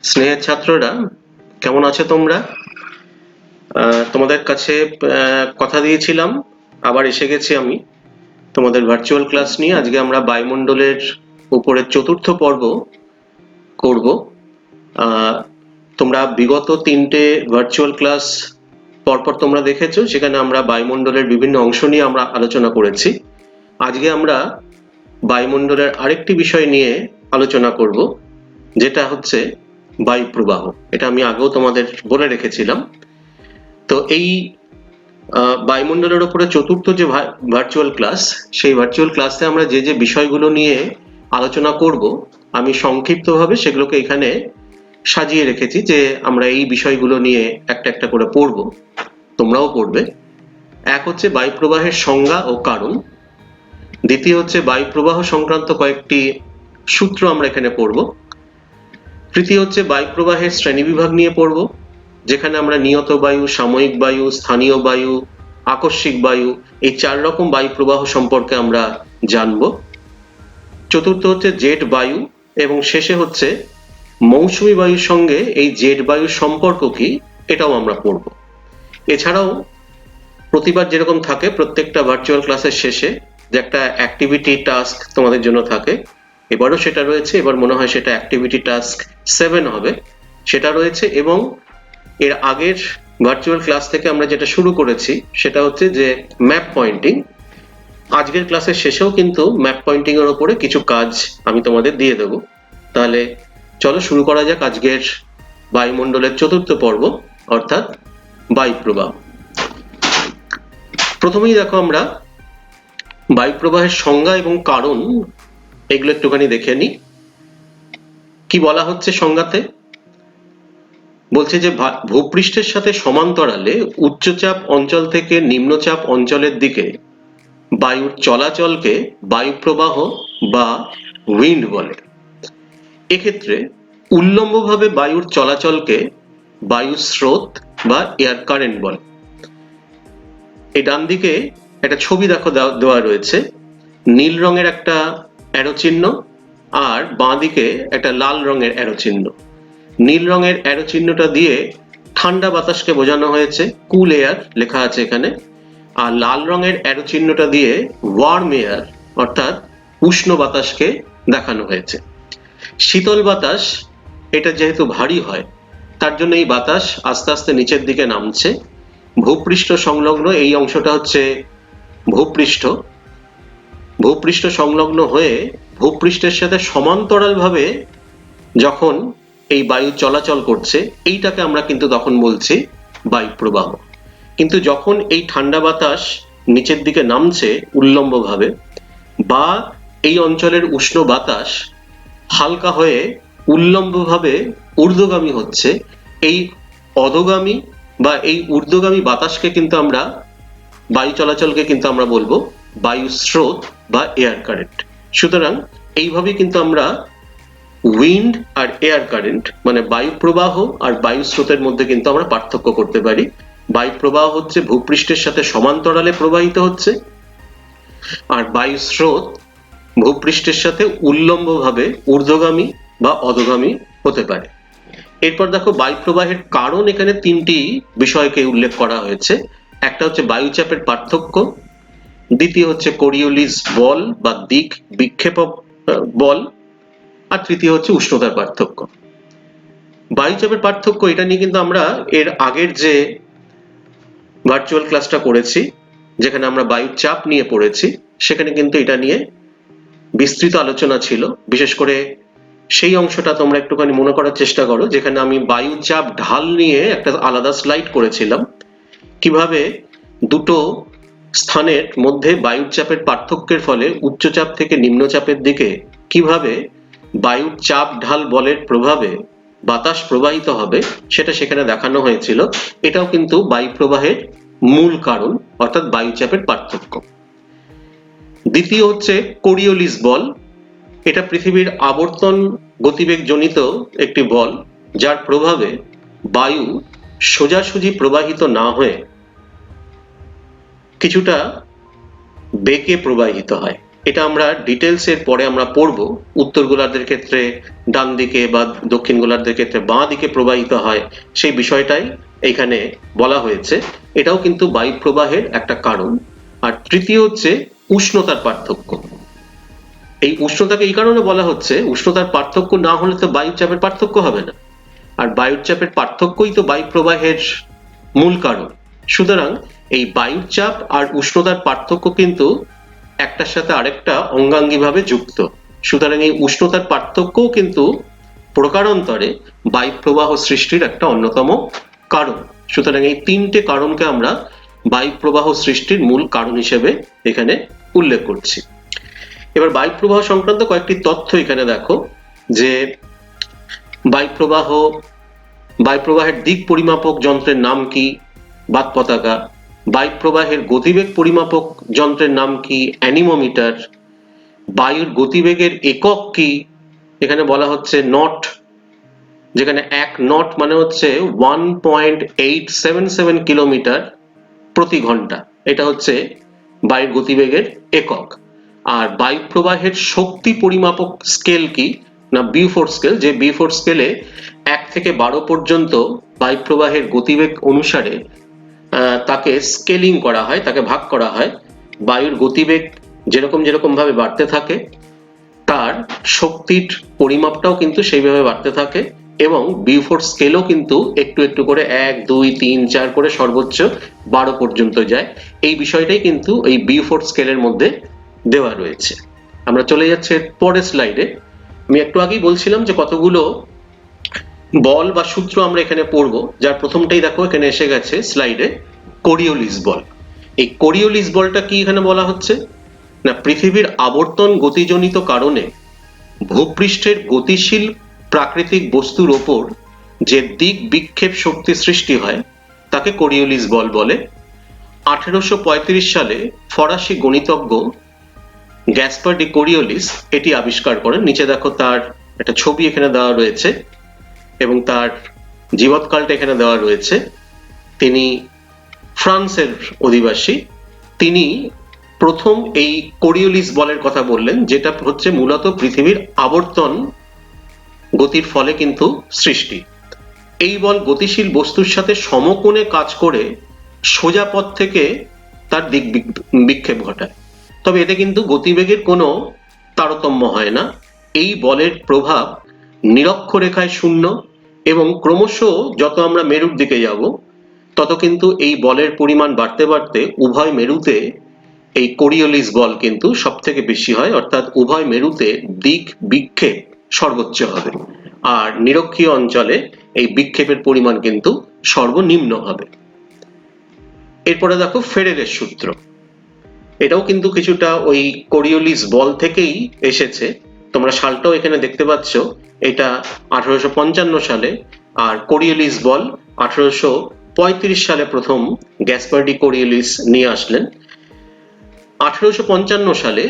স্নেহের ছাত্ররা, কেমন আছো তোমরা? তোমাদের কাছে কথা দিয়েছিলাম, আবার এসে গেছি আমি তোমাদের ভার্চুয়াল ক্লাস নিয়ে। আজকে আমরা বায়ুমণ্ডলের উপরের চতুর্থ পর্ব করব। আহ, তোমরা বিগত তিনটে ভার্চুয়াল ক্লাস পরপর তোমরা দেখেছো, সেখানে আমরা বায়ুমণ্ডলের বিভিন্ন অংশ নিয়ে আমরা আলোচনা করেছি। আজকে আমরা বায়ুমণ্ডলের আরেকটি বিষয় নিয়ে আলোচনা করব, যেটা হচ্ছে বায়ু প্রবাহ। এটা আমি আগেও তোমাদের বলে রেখেছিলাম। তো এই বায়ুমণ্ডলের উপরে চতুর্থ যে ভার্চুয়াল ক্লাস, সেই ভার্চুয়াল ক্লাসে আমরা যে যে বিষয়গুলো নিয়ে আলোচনা করব, আমি সংক্ষিপ্তভাবে সেগুলোকে এখানে সাজিয়ে রেখেছি, যে আমরা এই বিষয়গুলো নিয়ে একটা একটা করে পড়ব, তোমরাও পড়বে। এক হচ্ছে বায়ু প্রবাহের সংজ্ঞা ও কারণ। দ্বিতীয় হচ্ছে বায়ু প্রবাহ সংক্রান্ত কয়েকটি সূত্র আমরা এখানে পড়ব। তৃতীয় হচ্ছে বায়ু প্রবাহের শ্রেণীবিভাগ নিয়ে পড়ব, যেখানে আমরা নিয়ত বায়ু, সাময়িক বায়ু, স্থানীয় বায়ু, আকস্মিক বায়ু, এই 4 রকম বায়ু প্রবাহ সম্পর্কে আমরা জানব। চতুর্থ হচ্ছে জেট বায়ু, এবং শেষে হচ্ছে মৌসুমী বায়ুর সঙ্গে এই জেট বায়ুর সম্পর্ক কি, এটাও আমরা পড়ব। এছাড়াও প্রতিবার যেরকম থাকে প্রত্যেকটা ভার্চুয়াল ক্লাসের শেষে যে একটা অ্যাক্টিভিটি টাস্ক তোমাদের জন্য থাকে, এবারও সেটা রয়েছে। এবার মনে হয় সেটা অ্যাক্টিভিটি টাস্ক 7 হবে, সেটা রয়েছে। এবং এর আগের ভার্চুয়াল ক্লাস থেকে আমরা যেটা শুরু করেছি সেটা হচ্ছে যে ম্যাপ পয়েন্টিং। আজকের ক্লাসের শেষেও কিন্তু ম্যাপ পয়েন্টিং এর উপরে কিছু কাজ আমি তোমাদের দিয়ে দেব। তাহলে চলো শুরু করা যাক আজকের বায়ুমণ্ডলের চতুর্থ পর্ব, অর্থাৎ বায়ু প্রবাহ। প্রথমেই দেখো আমরা বায়ু প্রবাহের সংজ্ঞা এবং কারণ এগুলো একটুখানি দেখে নিই। কি বলা হচ্ছে সংজ্ঞাতে? বলছে যে ভূপৃষ্ঠের সাথে সমান্তরালে উচ্চচাপ অঞ্চল থেকে নিম্নচাপ অঞ্চলের দিকে বায়ুর চলাচলকে বায়ু প্রবাহ বা উইন্ড বলে। এক্ষেত্রে উল্লম্বভাবে বায়ুর চলাচলকে বায়ু স্রোত বা এয়ার কারেন্ট বলে। এই ডান দিকে একটা ছবি দেখো দেওয়া রয়েছে, নীল রঙের একটা অ্যারো চিহ্ন, আর বাঁ দিকে একটা লাল রঙের অ্যারো চিহ্ন। নীল রঙের অ্যারো চিহ্নটা দিয়ে ঠান্ডা বাতাসকে বোঝানো হয়েছে, কুল এয়ার লেখা আছে এখানে। আর লাল রঙের অ্যারো চিহ্নটা দিয়ে ওয়ার্ম এয়ার, অর্থাৎ উষ্ণ বাতাসকে দেখানো হয়েছে। শীতল বাতাস এটা যেহেতু ভারী হয়, তার জন্য এই বাতাস আস্তে আস্তে নিচের দিকে নামছে। ভূপৃষ্ঠ সংলগ্ন এই অংশটা হচ্ছে ভূপৃষ্ঠ। ভূপৃষ্ঠ সংলগ্ন হয়ে ভূপৃষ্ঠের সাথে সমান্তরালভাবে যখন এই বায়ু চলাচল করছে, এইটাকে আমরা কিন্তু তখন বলছি বায়ু প্রবাহ। কিন্তু যখন এই ঠান্ডা বাতাস নিচের দিকে নামছে উল্লম্বভাবে, বা এই অঞ্চলের উষ্ণ বাতাস হালকা হয়ে উল্লম্বভাবে ঊর্ধ্বগামী হচ্ছে, এই অধোগামী বা এই ঊর্ধ্বগামী বাতাসকে কিন্তু আমরা, বায়ু চলাচলকে কিন্তু আমরা বলবো বায়ু স্রোত বা এয়ার কারেন্ট। সুতরাং এইভাবেই কিন্তু আমরা উইন্ড আর এয়ার কারেন্ট মানে বায়ু প্রবাহ আর বায়ু স্রোতের মধ্যে কিন্তু আমরা পার্থক্য করতে পারি। বায়ু প্রবাহ হচ্ছে ভূপৃষ্ঠের সাথে সমান্তরালে প্রবাহিত হচ্ছে, আর বায়ু স্রোত ভূপৃষ্ঠের সাথে উল্লম্বভাবে ঊর্ধ্বগামী বা অধোগামী হতে পারে। এরপর দেখো বায়ু প্রবাহের কারণ, এখানে তিনটি বিষয়কে উল্লেখ করা হয়েছে। একটা হচ্ছে বায়ুচাপের পার্থক্য, দ্বিতীয় হচ্ছে কোরিওলিস বল বা দিক বিক্ষেপক বল, আর তৃতীয় হচ্ছে উষ্ণতার পার্থক্য। বায়ুচাপের পার্থক্য এটা নিয়ে কিন্তু আমরা এর আগের যে ভার্চুয়াল ক্লাসটা করেছি, যেখানে আমরা বায়ুর চাপ নিয়ে পড়েছি, সেখানে কিন্তু এটা নিয়ে বিস্তৃত আলোচনা ছিল। বিশেষ করে সেই অংশটা তোমরা একটুখানি মনে করার চেষ্টা করো, যেখানে আমি বায়ু চাপ ঢাল নিয়ে একটা আলাদা স্লাইড করেছিলাম। কিভাবে দুটো স্থানের মধ্যে বায়ুর চাপের পার্থক্যের ফলে উচ্চচাপ থেকে নিম্নচাপের দিকে কিভাবে বায়ুর চাপ ঢাল বলের প্রভাবে বাতাস প্রবাহিত হবে, সেটা সেখানে দেখানো হয়েছিল। এটাও কিন্তু বায়ু প্রবাহের মূল কারণ, অর্থাৎ বায়ুচাপের পার্থক্য। দ্বিতীয় হচ্ছে কোরিওলিস বল। এটা পৃথিবীর আবর্তন গতিবেগ জনিত একটি বল, যার প্রভাবে বায়ু সোজাসুজি প্রবাহিত না হয়ে কিছুটা বেঁকে প্রবাহিত হয়। এটা আমরা ডিটেলস এর পরে আমরা পড়বো। উত্তর গোলার্ধের ক্ষেত্রে ডান দিকে বা দক্ষিণ গোলার্ধের ক্ষেত্রে বাঁ দিকে প্রবাহিত হয়, সেই বিষয়টাই এখানে বলা হয়েছে। এটাও কিন্তু বায়ু প্রবাহের একটা কারণ। আর তৃতীয় হচ্ছে উষ্ণতার পার্থক্য। এই উষ্ণতাকে এই কারণে বলা হচ্ছে, উষ্ণতার পার্থক্য না হলে তো বায়ুর চাপের পার্থক্য হবে না, আর বায়ুর চাপের পার্থক্যই তো বায়ু প্রবাহের মূল কারণ। সুতরাং এই বায়ুর চাপ আর উষ্ণতার পার্থক্য কিন্তু একটার সাথে আরেকটা অঙ্গাঙ্গিভাবে যুক্ত। সুতরাং এই উষ্ণতার পার্থক্যও কিন্তু প্রকারান্তরে বায়ু প্রবাহ সৃষ্টির একটা অন্যতম কারণ। সুতরাং এই তিনটে কারণকে আমরা বায়ু প্রবাহ সৃষ্টির মূল কারণ হিসেবে এখানে উল্লেখ করছি। এবার বায়ু প্রবাহ সংক্রান্ত কয়েকটি তথ্য এখানে দেখো, যে বায়ু প্রবাহের দিক পরিমাপক যন্ত্রের নাম কি? বাত পতাকা। বায়ু প্রবাহের গতিবেগ পরিমাপক যন্ত্রের নাম কি? অ্যানিমোমিটার। বায়ুর গতিবেগের একক কি? এখানে বলা হচ্ছে নট, যেখানে 1 নট মানে হচ্ছে 1.877 কিলোমিটার প্রতি ঘন্টা। এটা হচ্ছে বায়ুর গতিবেগের একক। আর বায়ু প্রবাহের শক্তি পরিমাপক স্কেল কি? না বিউফোর্ড স্কেল, যে বিউফোর্ড স্কেলে 1 থেকে 12 পর্যন্ত বায়ু প্রবাহের গতিবেগ অনুসারে তাকে স্কেলিং করা হয়, তাকে ভাগ করা হয়। বায়ুর গতিবেগ যেরকম যেরকম ভাবে বাড়তে থাকে, তার শক্তির পরিমাপটাও কিন্তু সেইভাবে বাড়তে থাকে, এবং বিউফোর্ড স্কেলও কিন্তু একটু একটু করে 1, 2, 3, 4 করে সর্বোচ্চ 12 পর্যন্ত যায়। এই বিষয়টাই কিন্তু এই বিউফোর্ড স্কেলের মধ্যে দেওয়া রয়েছে। আমরা চলে যাচ্ছি পরের স্লাইডে। আমি একটু আগেই বলছিলাম যে কতগুলো বল বা সূত্র আমরা এখানে পড়বো, যার প্রথমটাই দেখো এখানে এসে গেছে স্লাইডে, কোরিওলিস বল। এই কোরিওলিস বলটা কি এখানে বলা হচ্ছে? না পৃথিবীর আবর্তন গতিজনিত কারণে ভূপৃষ্ঠের গতিশীল প্রাকৃতিক বস্তুর ওপর যে দিক বিক্ষেপ শক্তি সৃষ্টি হয় তাকে কোরিওলিস বল বলে। 1835 সালে ফরাসি গণিতজ্ঞ গ্যাসপার ডি কোরিওলিস এটি আবিষ্কার করেন। নিচে দেখো তার একটা ছবি এখানে দেওয়া রয়েছে এবং তার জীবৎকালটা এখানে দেওয়া রয়েছে। তিনি ফ্রান্সের অধিবাসী। তিনি প্রথম এই কোরিওলিস বলের কথা বললেন, যেটা হচ্ছে মূলত পৃথিবীর আবর্তন গতির ফলে কিন্তু সৃষ্টি। এই বল গতিশীল বস্তুর সাথে সমকোণে কাজ করে সোজা পথ থেকে তার দিক বিক্ষেপ ঘটায়। তবে এতে কিন্তু গতিবেগের কোনো তারতম্য হয় না। এই বলের প্রভাব নিরক্ষরেখায় শূন্য, এবং ক্রমশ যত আমরা মেরুর দিকে যাব তত কিন্তু এই বলের পরিমাণ বাড়তে বাড়তে উভয় মেরুতে এই কোরিওলিস বল কিন্তু সব থেকে বেশি হয়, অর্থাৎ উভয় মেরুতে দিক বিক্ষেপ সর্বোচ্চ হবে, আর নিরক্ষীয় অঞ্চলে এই বিক্ষেপের পরিমাণ কিন্তু সর্বনিম্ন হবে। এরপরে দেখো ফেরেলের সূত্র। এটাও কিন্তু কিছুটা ওই কোরিওলিস বল থেকেই এসেছে। তোমরা সালটাও এখানে দেখতে পাচ্ছ, এটা 1855 সালে, আর কোরিওলিস বল 1835 সালে প্রথম গ্যাসপার ডি কোরিওলিস নিয়ে আসলেন। 1855 সালে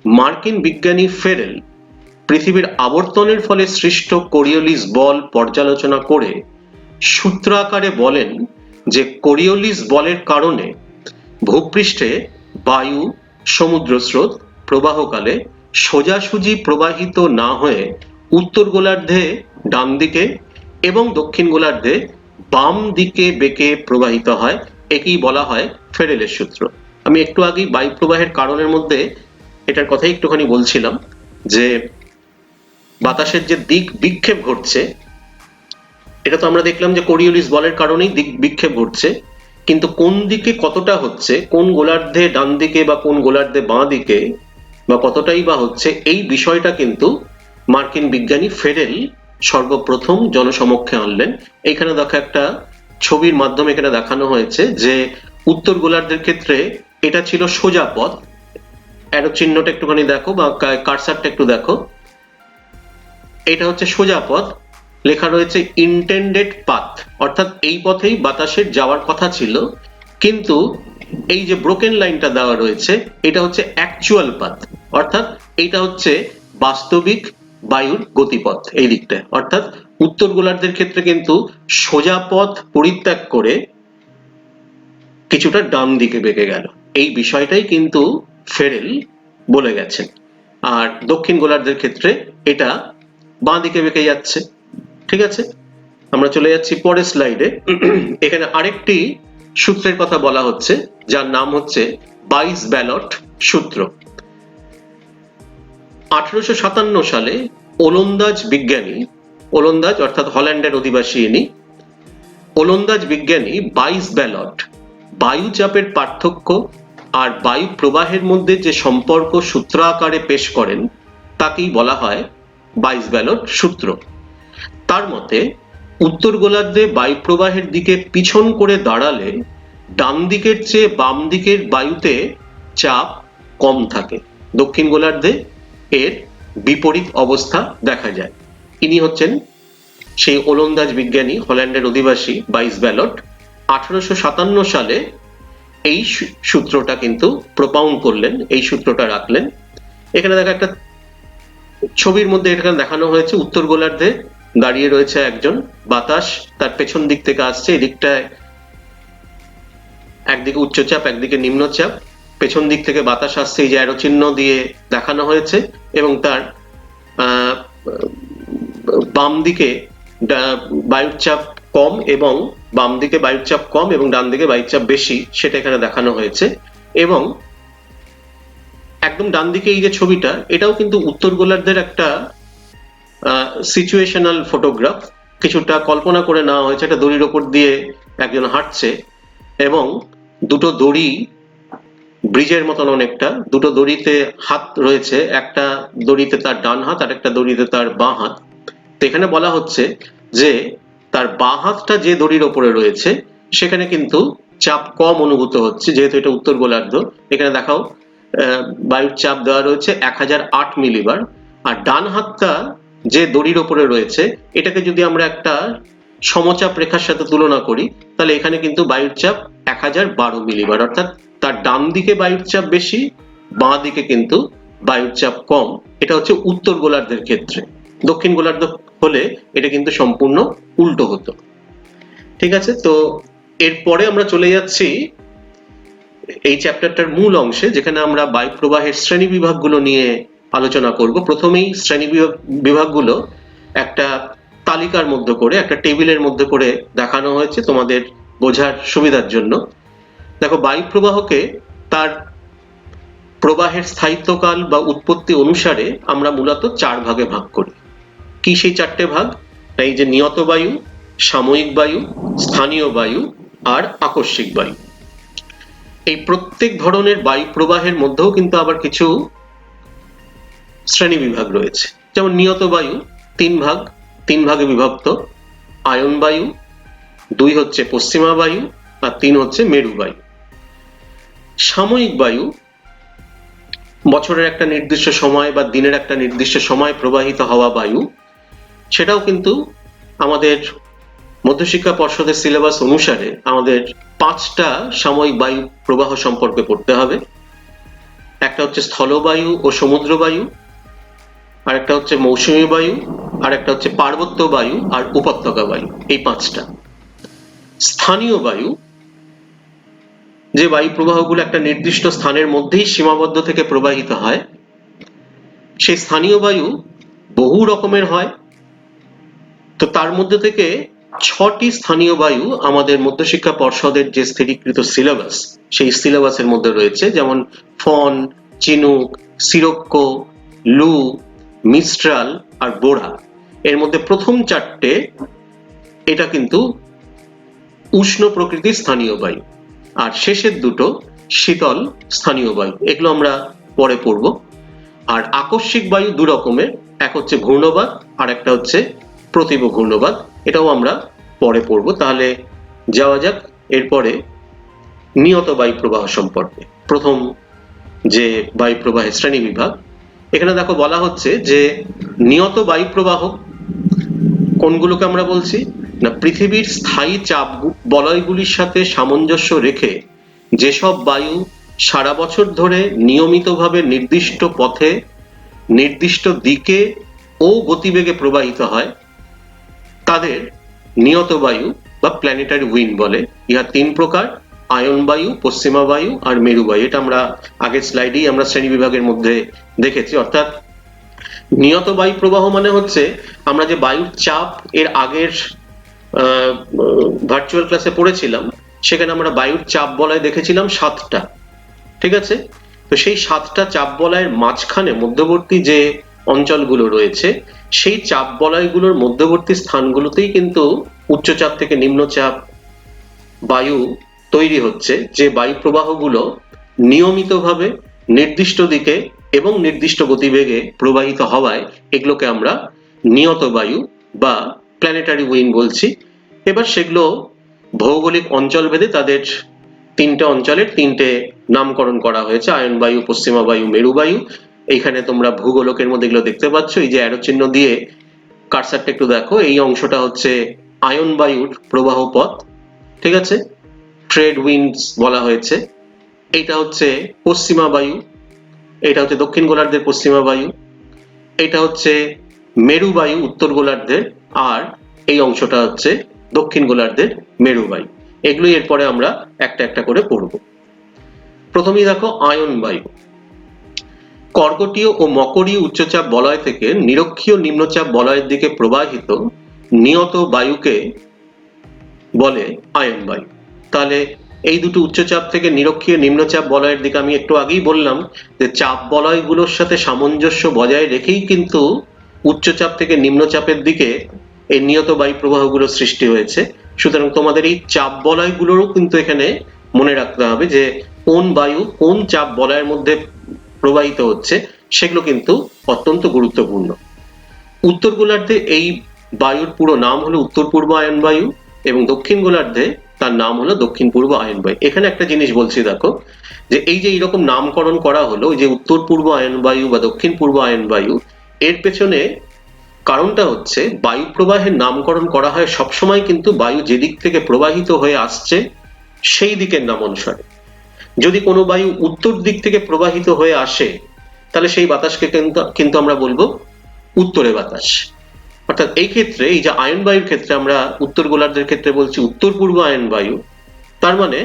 মার্কিন বিজ্ঞানী ফেরেল পৃথিবীর আবর্তনের ফলে সৃষ্ট কোরিওলিস বল পর্যালোচনা করে সূত্র আকারে বলেন যে কোরিওলিস বলের কারণে ভূপৃষ্ঠে বায়ু সমুদ্র স্রোত প্রবাহকালে সোজাসুজি প্রবাহিত না হয়ে উত্তর গোলার্ধে ডান দিকে এবং দক্ষিণ গোলার্ধে বাম দিকে বেঁকে প্রবাহিত হয়। একেই বলা হয় ফেরেলের সূত্র। আমি একটু আগেই বায়ু প্রবাহের কারণের মধ্যে এটার কথাই একটুখানি বলছিলাম, যে বাতাসের যে দিক বিক্ষেপ ঘটছে, এটা তো আমরা দেখলাম যে কোরিওলিস বলের কারণেই দিক বিক্ষেপ ঘটছে, কিন্তু কোন দিকে কতটা হচ্ছে, কোন গোলার্ধে ডান দিকে বা কোন গোলার্ধে বাঁ দিকে বা কতটাই বা হচ্ছে, এই বিষয়টা কিন্তু মার্কিন বিজ্ঞানী ফেরেল সর্বপ্রথম জনসমক্ষে আনলেন। এইখানে দেখো একটা ছবির মাধ্যমে এখানে দেখানো হয়েছে যে উত্তর গোলার্ধের ক্ষেত্রে এটা ছিল সোজা পথ। অ্যারো চিহ্নটা একটুখানি দেখো বা কার্সারটা একটু দেখো, এটা হচ্ছে সোজা পথ, লেখা রয়েছে ইন্টেন্ডেড পাথ, অর্থাৎ এই পথেই বাতাসের যাওয়ার কথা ছিল, কিন্তু এই যে ব্রোকেন লাইনটা দেওয়া রয়েছে এটা হচ্ছে অ্যাকচুয়াল পাথ, অর্থাৎ এইটা হচ্ছে বাস্তবিক বায়ুর গতিপথ এই দিকটা। অর্থাৎ উত্তর গোলার্ধের ক্ষেত্রে কিন্তু সোজা পথ পরিত্যাগ করে কিছুটা ডান দিকে বেঁকে গেল। এই বিষয়টাই কিন্তু ফেরেল বলে গেছেন। আর দক্ষিণ গোলার্ধের ক্ষেত্রে এটা বাঁ দিকে বেঁকে যাচ্ছে। ঠিক আছে, আমরা চলে যাচ্ছি পরের স্লাইডে। এখানে আরেকটি সূত্রের কথা বলা হচ্ছে, যার নাম হচ্ছে বাইস ব্যালট সূত্র। 1857 সালে ওলন্দাজ বিজ্ঞানী, ওলন্দাজ অর্থাৎ হল্যান্ডের অধিবাসী ইনি, ওলন্দাজ বিজ্ঞানী বাইস ব্যালট বায়ুচাপের পার্থক্য আর বায়ু প্রবাহের মধ্যে যে সম্পর্ক সূত্র আকারে পেশ করেন তাকেই বলা হয় বাইস ব্যালট সূত্র। তার মতে উত্তর গোলার্ধে বায়ু প্রবাহের দিকে পিছন করে দাঁড়ালে ডান দিকের চেয়ে বাম দিকের বায়ুতে চাপ কম থাকে, দক্ষিণ গোলার্ধে এর বিপরীত অবস্থা দেখা যায়। ইনি হচ্ছেন সেই ওলন্দাজ বিজ্ঞানী, হল্যান্ডের অধিবাসী বাইস ব্যালট। 1857 সালে এই সূত্রটা কিন্তু প্রপাউন্ড করলেন, এই সূত্রটা রাখলেন। এখানে দেখা একটা ছবির মধ্যে এখানে দেখানো হয়েছে, উত্তর গোলার্ধে দাঁড়িয়ে রয়েছে একজন, বাতাস তার পেছন দিক থেকে আসছে, এদিকটায় একদিকে উচ্চচাপ একদিকে নিম্নচাপ, পেছন দিক থেকে বাতাস আসছে, এই যে অ্যারো চিহ্ন দিয়ে দেখানো হয়েছে, এবং তার বাম দিকে বায়ুর চাপ কম এবং বাম দিকে বায়ুর চাপ কম এবং ডান দিকে বায়ুর চাপ বেশি, সেটা এখানে দেখানো হয়েছে। এবং একদম ডান দিকে এই যে ছবিটা, এটাও কিন্তু উত্তর গোলার্ধের একটা সিচুয়েশনাল ফটোগ্রাফ, কিছুটা কল্পনা করে নেওয়া হয়েছে। একটা দড়ির ওপর দিয়ে একজন হাঁটছে এবং দুটো দড়ি ব্রিজের মতন, অনেকটা দুটো দড়িতে হাত রয়েছে, একটা দড়িতে তার ডান হাত আর একটা দড়িতে তার বাঁ হাত। তো এখানে বলা হচ্ছে যে তার বাঁ হাতটা যে দড়ির ওপরে রয়েছে সেখানে কিন্তু চাপ কম অনুভূত হচ্ছে, যেহেতু এটা উত্তর গোলার্ধ। এখানে দেখাও বায়ুর চাপ দেওয়া রয়েছে 1008 মিলিবার। আর ডান হাতটা যে দড়ির ওপরে রয়েছে এটাকে যদি আমরা একটা সমচাপ রেখার সাথে তুলনা করি, তাহলে এখানে কিন্তু বায়ুর চাপ 1012 মিলিবার, অর্থাৎ তার ডান দিকে বায়ুর চাপ বেশি, বাঁ দিকে কিন্তু বায়ুর চাপ কম। এটা হচ্ছে উত্তর গোলার্ধের ক্ষেত্রে। দক্ষিণ গোলার্ধ হলে এটা কিন্তু সম্পূর্ণ উল্টো হতো। ঠিক আছে, তো এরপরে আমরা চলে যাচ্ছি এই চ্যাপ্টারটার মূল অংশে, যেখানে আমরা বায়ু প্রবাহের শ্রেণী বিভাগগুলো নিয়ে আলোচনা করব। প্রথমেই শ্রেণী বিভাগগুলো একটা তালিকার মধ্যে করে, একটা টেবিলের মধ্যে করে দেখানো হয়েছে তোমাদের বোঝার সুবিধার জন্য। দেখো, বায়ু প্রবাহকে তার প্রবাহের স্থায়িত্বকাল বা উৎপত্তি অনুসারে আমরা মূলত 4 ভাগে ভাগ করি। কি সেই 4টে ভাগ? এই যে নিয়ত বায়ু, সাময়িক বায়ু, স্থানীয় বায়ু আর আকস্মিক বায়ু। এই প্রত্যেক ধরনের বায়ু প্রবাহের মধ্যেও কিন্তু আবার কিছু শ্রেণী বিভাগ রয়েছে। যেমন নিয়ত বায়ু 3 ভাগে বিভক্ত: আয়ন বায়ু, 2 হচ্ছে পশ্চিমা বায়ু আর 3 হচ্ছে মেরু বায়ু। সাময়িক বায়ু বছরের একটা নির্দিষ্ট সময় বা দিনের একটা নির্দিষ্ট সময় প্রবাহিত হওয়া বায়ু। সেটাও কিন্তু আমাদের মধ্যশিক্ষা পর্ষদের সিলেবাস অনুসারে আমাদের 5টা সাময়িক বায়ু প্রবাহ সম্পর্কে পড়তে হবে। একটা হচ্ছে স্থলবায়ু ও সমুদ্র বায়ু, আর একটা হচ্ছে মৌসুমী বায়ু, আর একটা হচ্ছে পার্বত্য বায়ু আর উপত্যকা বায়ু। এই 5টা। স্থানীয় বায়ু, যে বায়ু প্রবাহগুলো একটা নির্দিষ্ট স্থানের মধ্যেই সীমাবদ্ধ থেকে প্রবাহিত হয়, সেই স্থানীয় বায়ু বহু রকমের হয়। তো তার মধ্যে থেকে 6টি স্থানীয় বায়ু আমাদের মধ্যশিক্ষা পর্ষদের যে স্থিরীকৃত সিলেবাস, সেই সিলেবাসের মধ্যে রয়েছে। যেমন ফন, চিনুক, সিরোক্কো, লু, মিস্ট্রাল আর বোড়া। এর মধ্যে প্রথম 4টে এটা কিন্তু উষ্ণ প্রকৃতির স্থানীয় বায়ু, আর শেষের দুটো শীতল স্থানীয় বায়ু। এগুলো আমরা পরে পড়ব। আর আকস্মিক বায়ু 2 রকমের, এক হচ্ছে ঘূর্ণবাত আর একটা হচ্ছে প্রতিভ ঘূর্ণবাত। এটাও আমরা পরে পড়ব। তাহলে যাওয়া যাক এরপরে নিয়ত বায়ু প্রবাহ সম্পর্কে। প্রথম যে বায়ু প্রবাহের শ্রেণী বিভাগ, এখানে দেখো বলা হচ্ছে যে নিয়ত বায়ু প্রবাহ কোনগুলোকে আমরা বলছি না, পৃথিবীর স্থায়ী চাপ বলয়গুলির সাথে সামঞ্জস্য রেখে যেসব বায়ু সারা বছর ধরে নিয়মিতভাবে নির্দিষ্ট পথে, নির্দিষ্ট দিকে ও গতিবেগে প্রবাহিত হয় তাদের নিয়ত বায়ু বা প্ল্যানেটারি উইন্ড বলে। ইহা 3 প্রকার: আয়ন বায়ু, পশ্চিমা বায়ু আর মেরু বায়ু। এটা আমরা আগের স্লাইডেই আমরা শ্রেণী বিভাগের মধ্যে দেখেছি। অর্থাৎ নিয়ত বায়ু প্রবাহ মানে হচ্ছে আমরা যে বায়ুর চাপ এর আগের ভার্চুয়াল ক্লাসে পড়েছিলাম, সেখানে আমরা বায়ুর চাপ বলয় দেখেছিলাম 7টা। ঠিক আছে, তো সেই 7টা চাপ বলয়ের মাঝখানে মধ্যবর্তী যে অঞ্চলগুলো রয়েছে, সেই চাপ বলয়গুলোর মধ্যবর্তী স্থানগুলোতেই কিন্তু উচ্চচাপ থেকে নিম্নচাপ বায়ু তৈরি হচ্ছে, যে বায়ু প্রবাহগুলো নিয়মিতভাবে নির্দিষ্ট দিকে এবং নির্দিষ্ট গতিবেগে প্রবাহিত হওয়ায় এগুলোকে আমরা নিয়ত বায়ু বা প্ল্যানেটারি উইন্ড বলছি। এবার সেগুলো ভৌগোলিক অঞ্চল ভেদে তাদের 3টে অঞ্চলের 3টে নামকরণ করা হয়েছে, আয়ন বায়ু, পশ্চিমা বায়ু, মেরু বায়ু। এইখানে তোমরা ভূগোলকের মধ্যে এগুলো দেখতে পাচ্ছ, এই যে অ্যারো চিহ্ন দিয়ে কার্সারটা একটু দেখো, এই অংশটা হচ্ছে আয়ন বায়ুর প্রবাহ পথ। ঠিক আছে, ট্রেড উইন্ডস বলা হয়েছে। এইটা হচ্ছে পশ্চিমা বায়ু, এটা হচ্ছে দক্ষিণ গোলার্ধের পশ্চিমা বায়ু, এটা হচ্ছে মেরু বায়ু উত্তর গোলার্ধের, আর এই অংশটা হচ্ছে দক্ষিণ গোলার্ধের মেরু বায়ু। এগুলোই এরপরে আমরা একটা একটা করে পড়ব। প্রথমেই দেখো আয়ন বায়ু। কর্কটীয় ও মকরীয় উচ্চচাপ বলয় থেকে নিরক্ষীয় নিম্নচাপ বলয়ের দিকে প্রবাহিত নিয়ত বায়ুকে বলে আয়ন বায়ু। তাহলে এই দুটো উচ্চচাপ থেকে নিরক্ষীয় নিম্নচাপ বলয়ের দিকে, আমি একটু আগেই বললাম যে চাপ বলয়গুলোর সাথে সামঞ্জস্য বজায় রেখেই কিন্তু উচ্চচাপ থেকে নিম্নচাপের দিকে এই নিয়ত বায়ু প্রবাহগুলো সৃষ্টি হয়েছে। সুতরাং তোমাদের এই চাপ বলয়গুলোরও কিন্তু এখানে মনে রাখতে হবে যে কোন বায়ু কোন চাপ বলয়ের মধ্যে প্রবাহিত হচ্ছে, সেগুলো কিন্তু অত্যন্ত গুরুত্বপূর্ণ। উত্তর গোলার্ধে এই বায়ুর পুরো নাম হলো উত্তর পূর্ব আয়ন বায়ু, এবং দক্ষিণ গোলার্ধে তার নাম হলো দক্ষিণ পূর্ব আয়ন বায়ু। এখানে একটা জিনিস বলছি দেখো, যে এই যে এইরকম নামকরণ করা হলো, যে উত্তর পূর্ব আয়ন বায়ু বা দক্ষিণ পূর্ব আয়ন বায়ু, এর পেছনে কারণটা হচ্ছে বায়ু প্রবাহের নামকরণ করা হয় সবসময় কিন্তু বায়ু যেদিক থেকে প্রবাহিত হয়ে আসছে সেই দিকের নাম অনুসারে। যদি কোনো বায়ু উত্তর দিক থেকে প্রবাহিত হয়ে আসে, তাহলে সেই বাতাসকে কিন্তু আমরা বলবো উত্তরে বাতাস। অর্থাৎ এই ক্ষেত্রে এই যে আয়ন বায়ুর ক্ষেত্রে আমরা উত্তর গোলার্ধের ক্ষেত্রে বলছি উত্তর পূর্ব আয়ন বায়ু, তার মানে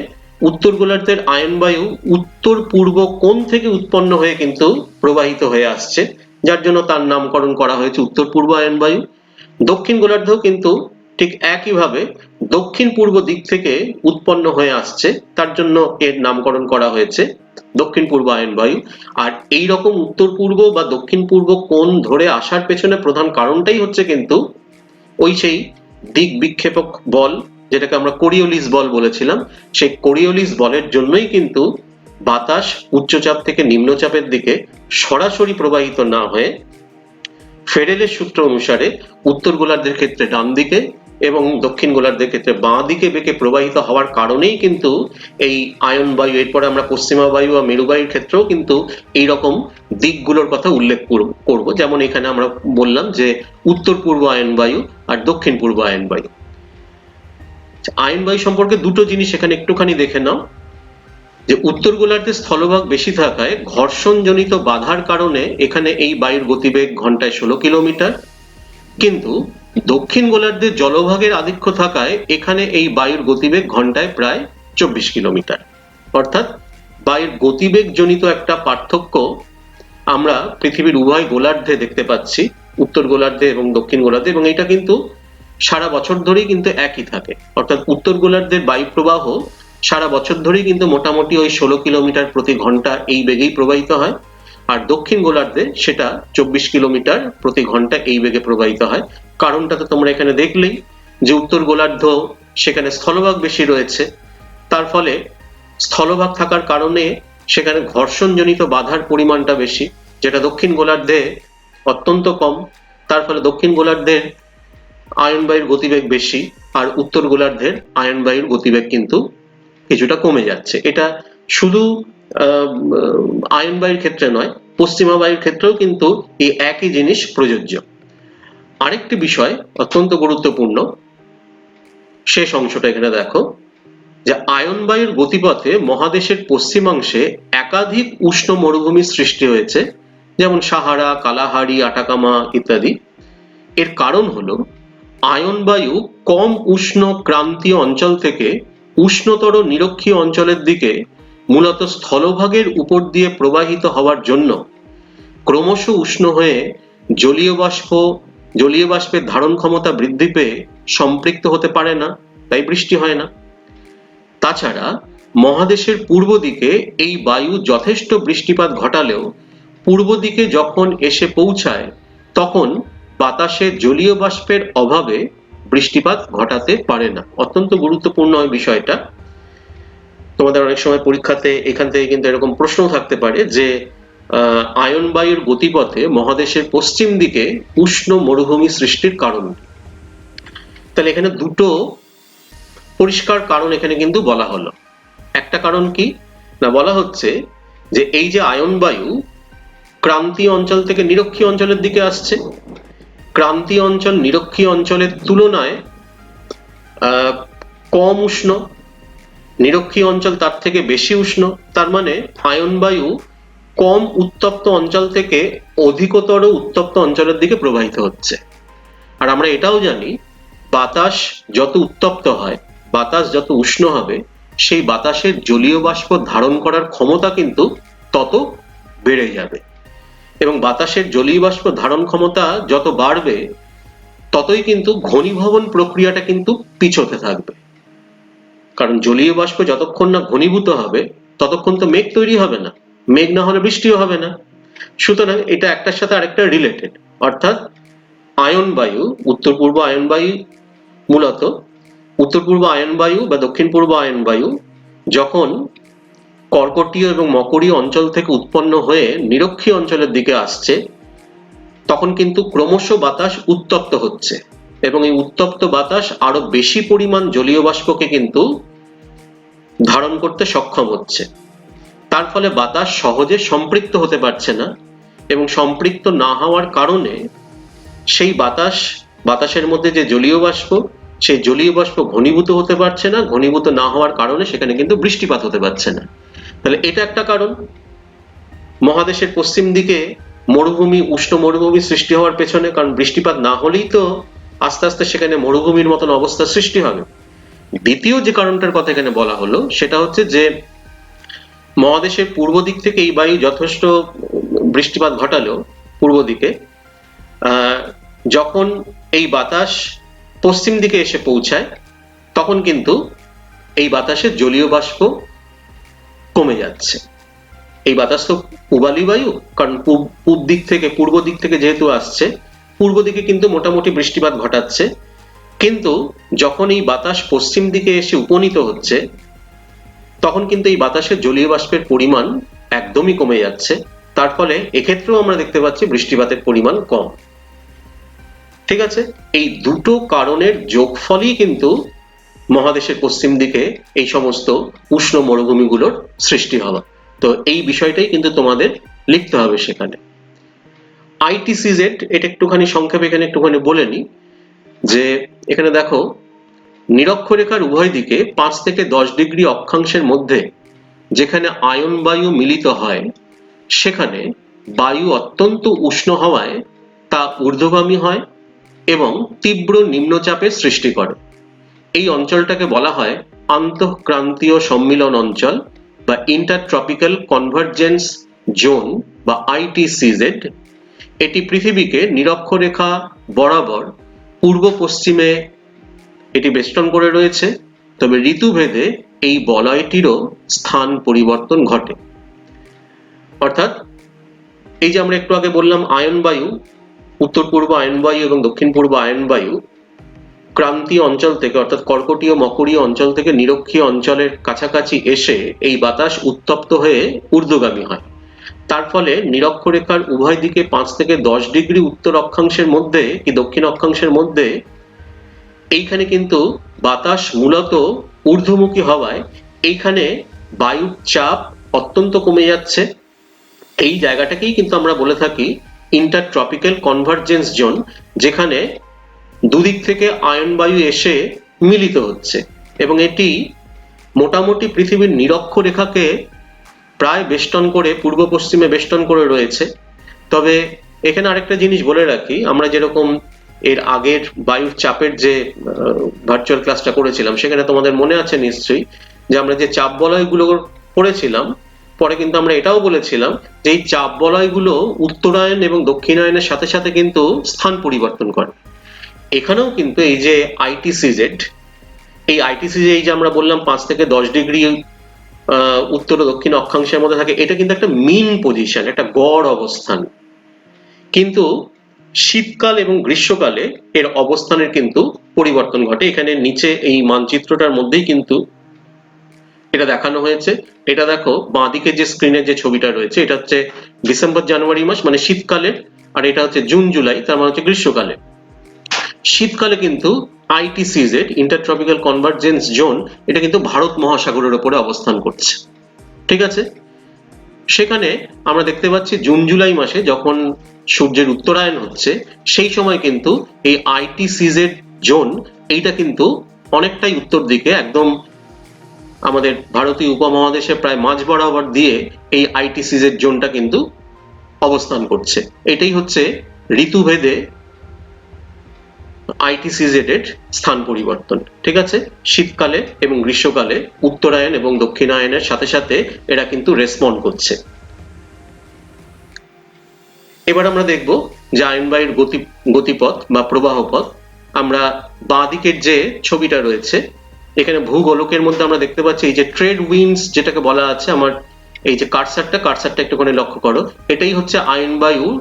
উত্তর গোলার্ধের আয়ন বায়ু উত্তর পূর্ব কোণ থেকে উৎপন্ন হয়ে কিন্তু প্রবাহিত হয়ে আসছে, যার জন্য তার নামকরণ করা হয়েছে উত্তর পূর্ব আয়ন বায়ু। দক্ষিণ গোলার্ধেও কিন্তু ঠিক একইভাবে দক্ষিণ পূর্ব দিক থেকে উৎপন্ন হয়ে আসছে, তার জন্য এর নামকরণ করা হয়েছে দক্ষিণ পূর্ব আয়ন বায়ু। আর এই রকম উত্তর পূর্ব বা দক্ষিণ পূর্ব কোণ ধরে আসার পেছনে প্রধান কারণটাই হচ্ছে কিন্তু ওই সেই দিক বিক্ষেপক বল, যেটাকে আমরা কোরিওলিস বল বলেছিলাম। সেই কোরিওলিস বলের জন্যই কিন্তু বাতাস উচ্চচাপ থেকে নিম্নচাপের দিকে সরাসরি প্রবাহিত না হয়ে ফেরেলের সূত্র অনুসারে উত্তর গোলার্ধের ক্ষেত্রে ডান দিকে এবং দক্ষিণ গোলার্ধের ক্ষেত্রে বাঁ দিকে বেঁকে প্রবাহিত হওয়ার কারণেই কিন্তু এই আয়ন বায়ু, এরপরে আমরা পশ্চিমা বায়ু বা মেরু বায়ুর ক্ষেত্রেও কিন্তু এইরকম দিকগুলোর কথা উল্লেখ করব। যেমন এখানে আমরা বললাম যে উত্তর পূর্ব আয়ন বায়ু আর দক্ষিণ পূর্ব আয়ন বায়ু। আয়ন বায়ু সম্পর্কে দুটো জিনিস এখানে একটুখানি দেখে নাও, যে উত্তর গোলার্ধে স্থলভাগ বেশি থাকায় ঘর্ষণজনিত বাধার কারণে এখানে এই বায়ুর গতিবেগ ঘন্টায় 16 কিলোমিটার, কিন্তু দক্ষিণ গোলার্ধে জলভাগের আধিক্য থাকায় এখানে এই বায়ুর গতিবেগ ঘন্টায় প্রায় 24 কিলোমিটার। অর্থাৎ বায়ুর গতিবেগ জনিত একটা পার্থক্য আমরা পৃথিবীর উভয় গোলার্ধে দেখতে পাচ্ছি, উত্তর গোলার্ধে এবং দক্ষিণ গোলার্ধে, এবং এটা কিন্তু সারা বছর ধরেই কিন্তু একই থাকে। অর্থাৎ উত্তর গোলার্ধের বায়ু প্রবাহ সারা বছর ধরেই কিন্তু মোটামুটি ওই 16 কিলোমিটার প্রতি ঘন্টা এই বেগেই প্রবাহিত হয়, আর দক্ষিণ গোলার্ধে সেটা 24 কিলোমিটার প্রতি ঘন্টা এই বেগে প্রবাহিত হয়। কারণটা তো তোমরা এখানে দেখলেই, যে উত্তর গোলার্ধ সেখানে স্থলভাগ বেশি রয়েছে, তার ফলে স্থলভাগ থাকার কারণে সেখানে ঘর্ষণজনিত বাধার পরিমাণটা বেশি, যেটা দক্ষিণ গোলার্ধে অত্যন্ত কম। তার ফলে দক্ষিণ গোলার্ধের আয়ন বায়ুর গতিবেগ বেশি, আর উত্তর গোলার্ধের আয়ন বায়ুর গতিবেগ কিন্তু কিছুটা কমে যাচ্ছে। এটা শুধু আয়ন বায়ুর ক্ষেত্রে নয়, পশ্চিমা বায়ুর ক্ষেত্রেও কিন্তু এই একই জিনিস প্রযোজ্য। আরেকটি বিষয় অত্যন্ত গুরুত্বপূর্ণ, শেষ অংশটা এখানে দেখো, যে আয়ন বায়ুর গতিপথে মহাদেশের পশ্চিমাংশে একাধিক উষ্ণ মরুভূমির সৃষ্টি হয়েছে, যেমন সাহারা, কালাহারি, আটাকামা ইত্যাদি। এর কারণ হলো আয়ন বায়ু কম উষ্ণ ক্রান্তীয় অঞ্চল থেকে উষ্ণতর নিরক্ষীয় অঞ্চলের দিকে মূলত স্থলভাগের উপর দিয়ে প্রবাহিত হওয়ার জন্য ক্রমশ উষ্ণ হয়ে জলীয় বাষ্পের ধারণ ক্ষমতা বৃদ্ধি পেয়ে সম্পৃক্ত হতে পারে না, তাই বৃষ্টি হয় না। তাছাড়া মহাদেশের পূর্ব দিকে এই বায়ু যথেষ্ট বৃষ্টিপাত ঘটালেও পূর্ব দিকে যখন এসে পৌঁছায় তখন বাতাসে জলীয় বাষ্পের অভাবে বৃষ্টিপাত ঘটাতে পারে না। অত্যন্ত গুরুত্বপূর্ণ বিষয়টা। তোমাদের অনেক সময় পরীক্ষাতে এখান থেকে কিন্তু এরকম প্রশ্ন থাকতে পারে যে আয়ন বায়ুর গতিপথে মহাদেশের পশ্চিম দিকে উষ্ণ মরুভূমি সৃষ্টির কারণ। তাহলে এখানে দুটো পরিষ্কার কারণ এখানে কিন্তু বলা হলো। একটা কারণ কি না, বলা হচ্ছে যে এই যে আয়ন বায়ু ক্রান্তীয় অঞ্চল থেকে নিরক্ষীয় অঞ্চলের দিকে আসছে, ক্রান্তীয় অঞ্চল নিরক্ষীয় অঞ্চলের তুলনায় কম উষ্ণ, নিরক্ষীয় অঞ্চল তার থেকে বেশি উষ্ণ। তার মানে আয়ন বায়ু কম উত্তপ্ত অঞ্চল থেকে অধিকতর উত্তপ্ত অঞ্চলের দিকে প্রবাহিত হচ্ছে। আর আমরা এটাও জানি বাতাস যত উত্তপ্ত হয়, বাতাস যত উষ্ণ হবে, সেই বাতাসের জলীয় বাষ্প ধারণ করার ক্ষমতা কিন্তু তত বেড়ে যাবে, এবং বাতাসের জলীয় বাষ্প ধারণ ক্ষমতা যত বাড়বে ততই কিন্তু ঘনীভবন প্রক্রিয়াটা কিন্তু পিছোতে থাকবে। কারণ জলীয় বাষ্প যতক্ষণ না ঘনীভূত হবে ততক্ষণ তো মেঘ তৈরি হবে না, মেঘ না হলে বৃষ্টিও হবে না। সুতরাং এটা একটার সাথে আরেকটা রিলেটেড। অর্থাৎ আয়ন বায়ু, উত্তর পূর্ব আয়ন বায়ু, মূলত উত্তর পূর্ব আয়ন বায়ু বা দক্ষিণ পূর্ব আয়ন বায়ু যখন কর্কটীয় এবং মকরীয় অঞ্চল থেকে উৎপন্ন হয়ে নিরক্ষীয় অঞ্চলের দিকে আসছে তখন কিন্তু ক্রমশ বাতাস উত্তপ্ত হচ্ছে, এবং এই উত্তপ্ত বাতাস আরো বেশি পরিমাণ জলীয় বাষ্পকে কিন্তু ধারণ করতে সক্ষম হচ্ছে। তার ফলে বাতাস সহজে সম্পৃক্ত হতে পারছে না, এবং সম্পৃক্ত না হওয়ার কারণে সেই বাতাসের মধ্যে যে জলীয় বাষ্প, সেই জলীয় বাষ্প ঘনীভূত হতে পারছে না, ঘনীভূত না হওয়ার কারণে সেখানে কিন্তু বৃষ্টিপাত হতে পারছে না। তাহলে এটা একটা কারণ। মহাদেশের পশ্চিম দিকে মরুভূমি, উষ্ণ মরুভূমি সৃষ্টি হওয়ার পেছনে, কারণ বৃষ্টিপাত না হলেই তো আস্তে আস্তে সেখানে মরুভূমির মতন অবস্থা সৃষ্টি হবে। দ্বিতীয় যে কারণটার কথা এখানে বলা হলো সেটা হচ্ছে যে মহাদেশের পূর্ব দিক থেকে এই বায়ু যথেষ্ট বৃষ্টিপাত ঘটালেও পূর্ব দিকে যখন এই বাতাস পশ্চিম দিকে এসে পৌঁছায় তখন কিন্তু এই বাতাসের জলীয় বাষ্প কমে যাচ্ছে। এই বাতাস তো পূবালী বায়ু, কারণ পূর্ব দিক থেকে যেহেতু আসছে, পূর্ব দিকে কিন্তু মোটামুটি বৃষ্টিপাত ঘটাচ্ছে। কিন্তু যখন এই বাতাস পশ্চিম দিকে এসে উপনীত হচ্ছে তখন কিন্তু এই বাতাসের জলীয় বাষ্পের পরিমাণ একদমই কমে যাচ্ছে। তার ফলে এক্ষেত্রেও আমরা দেখতে পাচ্ছি বৃষ্টিপাতের পরিমাণ কম। ঠিক আছে, এই দুটো কারণের যোগফলই কিন্তু মহাদেশের পশ্চিম দিকে এই সমস্ত উষ্ণ মরুভূমিগুলোর সৃষ্টি হওয়া। তো এই বিষয়টাই কিন্তু তোমাদের লিখতে হবে সেখানে। আইটিসিজেড, এটা একটুখানি সংক্ষেপে এখানে একটুখানি বলে নি যে এখানে দেখো নিরক্ষরেখার উভয় দিকে 5 থেকে 10 ডিগ্রি অক্ষাংশের মধ্যে যেখানে আয়ন বায়ু মিলিত হয় সেখানে বায়ু অত্যন্ত উষ্ণ হওয়ায় তা ঊর্ধ্বগামী হয় এবং তীব্র নিম্নচাপের সৃষ্টি করে। এই অঞ্চলটাকে বলা হয় আন্তঃক্রান্তীয় সম্মিলন অঞ্চল বা ইন্টারট্রপিক্যাল কনভার্জেন্স জোন বা আইটিসিজেড। এটি পৃথিবীকে নিরক্ষরেখা বরাবর পূর্ব পশ্চিমে এটি বেষ্টন করে রয়েছে, তবে ঋতুভেদে এই বলয়টিরও স্থান পরিবর্তন ঘটে। অর্থাৎ এই যে আমরা একটু আগে বললাম আয়ন বায়ু, উত্তর পূর্ব আয়ন বায়ু এবং দক্ষিণ পূর্ব আয়ন বায়ু ক্রান্তীয় অঞ্চল থেকে অর্থাৎ কর্কটীয় মকরীয় অঞ্চল থেকে নিরক্ষীয় অঞ্চলের কাছাকাছি এসে এই বাতাস উত্তপ্ত হয়ে ঊর্ধ্বগামী হয়। তার ফলে নিরক্ষরেখার উভয় দিকে 5 থেকে 10 ডিগ্রি উত্তর অক্ষাংশের মধ্যে কি দক্ষিণ অক্ষাংশের মধ্যে এইখানে কিন্তু বাতাস মূলত ঊর্ধ্বমুখী হওয়ায় এইখানে বায়ুর চাপ অত্যন্ত কমে যাচ্ছে। এই জায়গাটাকেই কিন্তু আমরা বলে থাকি ইন্টারট্রপিক্যাল কনভার্জেন্স জোন, যেখানে দুদিক থেকে আয়ন বায়ু এসে মিলিত হচ্ছে, এবং এটি মোটামুটি পৃথিবীর নিরক্ষরেখাকে প্রায় বেষ্টন করে পূর্ব পশ্চিমে বেষ্টন করে রয়েছে। তবে এখানে আরেকটা জিনিস বলে রাখি, আমরা যেরকম এর আগের বায়ুর চাপের যে ভার্চুয়াল ক্লাসটা করেছিলাম সেখানে তোমাদের মনে আছে নিশ্চয়ই যে আমরা যে চাপ বলয়গুলো পড়েছিলাম, পরে কিন্তু আমরা এটাও বলেছিলাম যে এই চাপ বলয়গুলো উত্তরায়ন এবং দক্ষিণায়নের সাথে সাথে কিন্তু স্থান পরিবর্তন করে। এখানেও কিন্তু এই যে আইটিসিজেড, এই আইটিসিজেড এই যে আমরা বললাম 5 থেকে 10 ডিগ্রি উত্তর ও দক্ষিণ অক্ষাংশের মধ্যে থাকে, এটা কিন্তু একটা মিন পজিশন, একটা গড় অবস্থান। কিন্তু শীতকাল এবং গ্রীষ্মকালে এর অবস্থানের কিন্তু পরিবর্তন ঘটে। এখানে নিচে এই মানচিত্রটার মধ্যেই কিন্তু এটা দেখানো হয়েছে। এটা দেখো বাঁদিকে যে স্ক্রিনের যে ছবিটা রয়েছে, এটা হচ্ছে ডিসেম্বর জানুয়ারি মাস মানে শীতকালের, আর এটা হচ্ছে জুন জুলাই তার মানে হচ্ছে গ্রীষ্মকালে। শীতকালে কিন্তু আইটিসিজেড, ইন্টারট্রপিক্যাল কনভার্জেন্স জোন, এটা কিন্তু ভারত মহাসাগরের উপরে অবস্থান করছে। ঠিক আছে, সেখানে আমরা দেখতে পাচ্ছি জুন জুলাই মাসে যখন সূর্যের উত্তরায়ণ হচ্ছে সেই সময় কিন্তু এই আইটিসিজেড জোন এইটা কিন্তু অনেকটাই উত্তর দিকে, একদম আমাদের ভারতীয় উপমহাদেশে প্রায় মাঝ বরাবর দিয়ে এই আইটিসিজেড জোনটা কিন্তু অবস্থান করছে। এটাই হচ্ছে ঋতুভেদে আইটিসিজেড এর স্থান পরিবর্তন। ঠিক আছে, শীতকালে এবং গ্রীষ্মকালে উত্তরায়ণ এবং দক্ষিণায়নের সাথে সাথে এরা কিন্তু রেসপন্ড করছে। এবার আমরা দেখব যে আয়ন বায়ুর গতিপথ বা প্রবাহ পথ। আমরা বাঁ দিকের যে ছবিটা রয়েছে এখানে ভূগোলকের মধ্যে আমরা দেখতে পাচ্ছি এই যে ট্রেড উইন্ডস যেটাকে বলা আছে, আমার এই যে কারসারটা একটুখানি লক্ষ্য করো, এটাই হচ্ছে আয়ন বায়ুর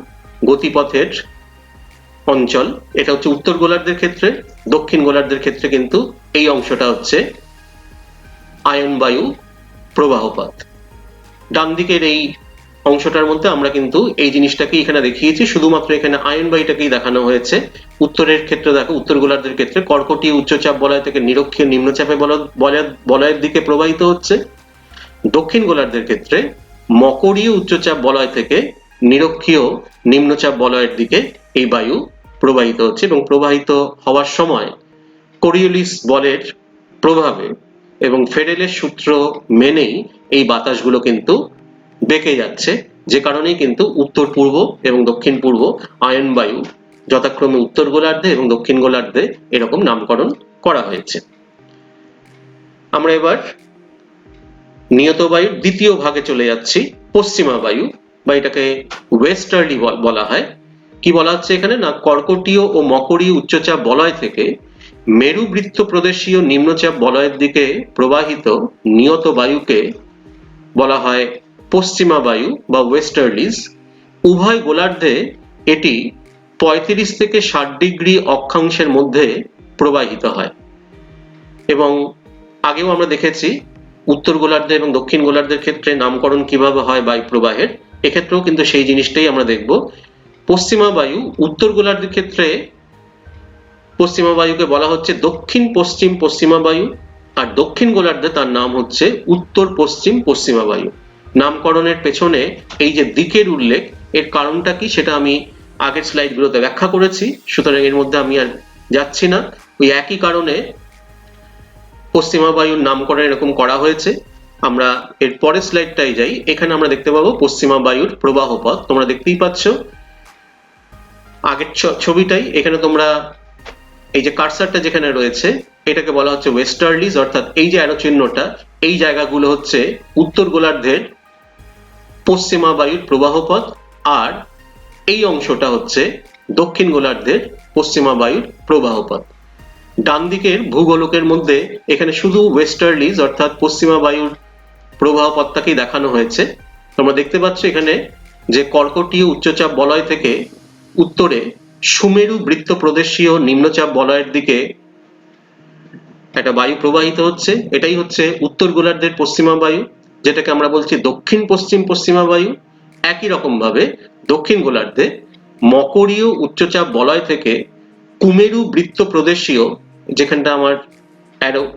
গতিপথের অঞ্চল। এটা হচ্ছে উত্তর গোলার্ধের ক্ষেত্রে, দক্ষিণ গোলার্ধের ক্ষেত্রে কিন্তু এই অংশটা হচ্ছে আয়ন বায়ু প্রবাহপথ। ডান দিকের এই অংশটার মধ্যে আমরা কিন্তু এই জিনিসটাকে এখানে দেখিয়েছি, শুধুমাত্র এখানে আয়ন বায়ুটাকেই দেখানো হয়েছে। উত্তরের ক্ষেত্রে দেখো, উত্তর গোলার্ধের ক্ষেত্রে কর্কটীয় উচ্চচাপ বলয় থেকে নিরক্ষীয় নিম্নচাপে বলয়ের দিকে প্রবাহিত হচ্ছে। দক্ষিণ গোলার্ধের ক্ষেত্রে মকরীয় উচ্চচাপ বলয় থেকে নিরক্ষীয় নিম্নচাপ বলয়ের দিকে এই বায়ু প্রবাহিত হচ্ছে, এবং প্রবাহিত হওয়ার সময় কোরিওলিস বলের প্রভাবে এবং ফেরেলের সূত্র মেনেই এই বাতাসগুলো কিন্তু বেঁকে যাচ্ছে, যে কারণেই কিন্তু উত্তর পূর্ব এবং দক্ষিণ পূর্ব আয়ন বায়ু যথাক্রমে উত্তর গোলার্ধে এবং দক্ষিণ গোলার্ধে এরকম নামকরণ করা হয়েছে। আমরা এবার নিয়ত বায়ুর দ্বিতীয় ভাগে চলে যাচ্ছি, পশ্চিমা বায়ু, বা এটাকে ওয়েস্টার্লি বলা হয়। কি বলা হচ্ছে এখানে না, কর্কটীয় ও মকরীয় উচ্চচাপ বলয় থেকে মেরুবৃত্ত প্রদেশীয় নিম্নচাপ বলয়ের দিকে প্রবাহিত নিয়ত বায়ুকে বলা হয় পশ্চিমা বায়ু বা ওয়েস্টার্লিজ। উভয় গোলার্ধে এটি 35 থেকে 60 ডিগ্রি অক্ষাংশের মধ্যে প্রবাহিত হয়, এবং আগেও আমরা দেখেছি উত্তর গোলার্ধে এবং দক্ষিণ গোলার্ধের ক্ষেত্রে নামকরণ কিভাবে হয় বায়ু প্রবাহের, এক্ষেত্রেও কিন্তু সেই জিনিসটাই আমরা দেখব। পশ্চিমা বায়ু উত্তর গোলার্ধের ক্ষেত্রে পশ্চিমা বায়ুকে বলা হচ্ছে দক্ষিণ পশ্চিম পশ্চিমা বায়ু, আর দক্ষিণ গোলার্ধে তার নাম হচ্ছে উত্তর পশ্চিম পশ্চিমা বায়ু। নামকরণের পেছনে এই যে দিকের উল্লেখ, এর কারণটা কি সেটা আমি আগের স্লাইডগুলোতে ব্যাখ্যা করেছি, সুতরাং এর মধ্যে আমি আর যাচ্ছি না। ওই একই কারণে পশ্চিমা বায়ুর নামকরণ এরকম করা হয়েছে। আমরা এর পরের স্লাইডটাই যাই, এখানে আমরা দেখতে পাবো পশ্চিমা বায়ুর প্রবাহ পথ। তোমরা দেখতেই পাচ্ছ আগের ছবিটাই, এখানে তোমরা এই যে কারসারটা যেখানে রয়েছে এটাকে বলা হচ্ছে ওয়েস্টার্লিজ, অর্থাৎ এই যে অ্যারো চিহ্নটা, এই জায়গাগুলো হচ্ছে উত্তর গোলার্ধের পশ্চিমা বায়ুর প্রবাহ পথ, আর এই অংশটা হচ্ছে দক্ষিণ গোলার্ধের পশ্চিমা বায়ুর প্রবাহ পথ। ডান দিকের ভূগোলকের মধ্যে এখানে শুধু ওয়েস্টার্লিজ অর্থাৎ পশ্চিমা বায়ুর প্রবাহ পথটাকেই দেখানো হয়েছে। তোমরা দেখতে পাচ্ছ এখানে যে কর্কটীয় উচ্চচাপ বলয় থেকে উত্তরে সুমেরু বৃত্ত প্রদেশীয় নিম্নচাপ বলয়ের দিকে একটা বায়ু প্রবাহিত হচ্ছে, এটাই হচ্ছে উত্তর গোলার্ধের পশ্চিমা বায়ু, যেটাকে আমরা বলছি দক্ষিণ পশ্চিম পশ্চিমা বায়ু। একই রকম ভাবে দক্ষিণ গোলার্ধে মকরীয় উচ্চচাপ বলয় থেকে কুমেরু বৃত্ত প্রদেশীয়, যেখানটা আমার